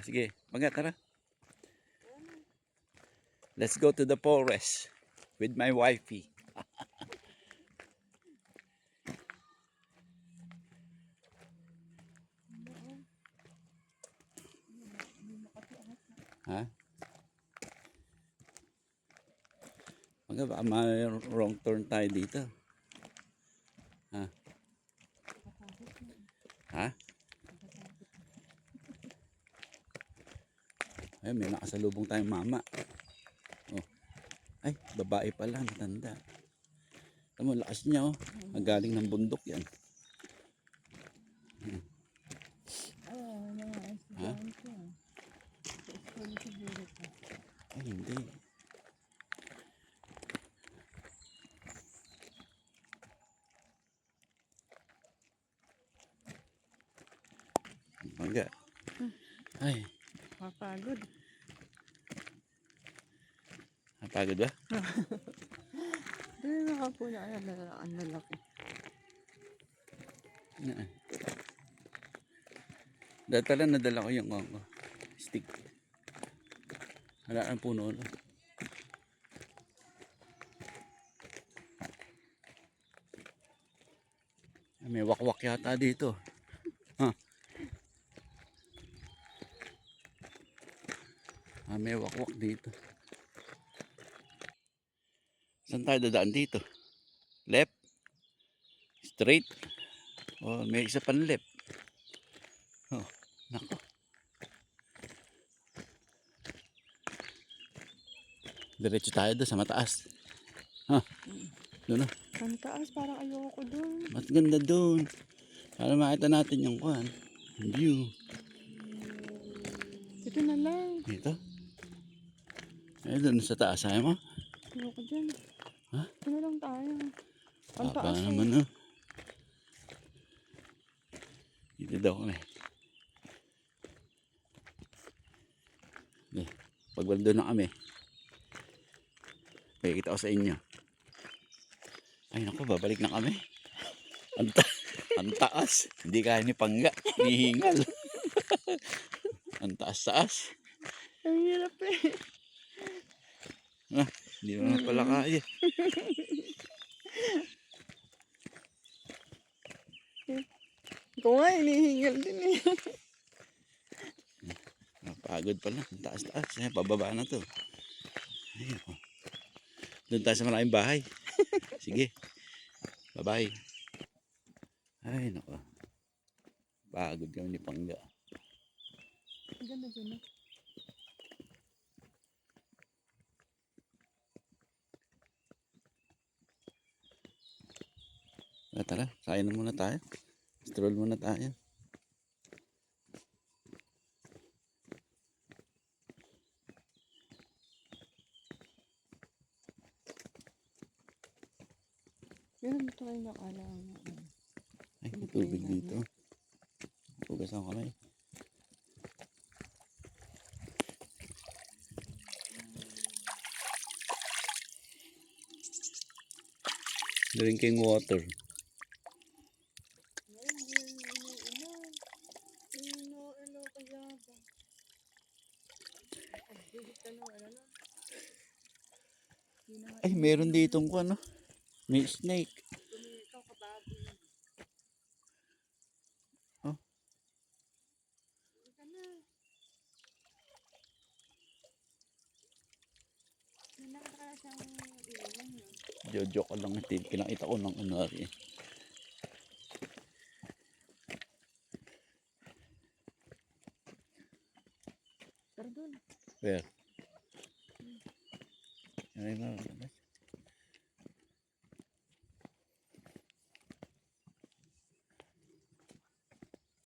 Sige, Pangga, tara. Let's go to the forest with my wifey. Ha? Pangga, baka wrong turn tayo dito. Ha? Ha? Ay, may nakasalubong tayong mama. Oh. Ay, babae pala, matanda. Tama, lakas niya, oh. Galing ng bundok yan. Ha? Ay, hindi. Pangga. Ay. Mapagod. Napagod ba? Dahil nakapo na ang lalaki. Dahil pala nadala ko yung stick. Wala ang puno. No? May wakwak yata dito. Huh? May wakwak dito. Saan tayo dadaan dito? Left? Straight? Oh, may isa pang left. Oh, nako. Diretso tayo doon sa mataas. Ha? Doon na. Ang taas, parang ayoko doon. Mas ganda doon. Para makita natin yung view. Ito na lang. Dito? Eh, doon sa taas. Ayaw mo? Ayoko dyan. Ha? Ito na lang tayo. Ang Papa taas naman, no? Dito daw kami. Pag wala na kami, pakikita ko sa inyo. Ay naku, babalik na kami. Ang taas. Hindi kaya ni Pangga. Nihingal. Ang taas-taas. Ang hirap eh. Hindi mo na pala kaya. Ikaw nga, inihingal din eh. Napagod pala. Ang taas-taas. Pababa na to. Ayun. Doon tayo sa malaking bahay. Sige. Bye-bye. Ay, naku. Pagod kami ni Pangga. Ang ganda dyan eh. Tara, kain na muna tayo. Stroll muna tayo. Yun, ito kayo nakalang. Ay, may tubig dito. Hugas ako kamay. Drinking water. Ay, meron ditong may snake. Oh. Jojo ka lang. Kinakita ko ng unari. Pero doon. Where? Ay,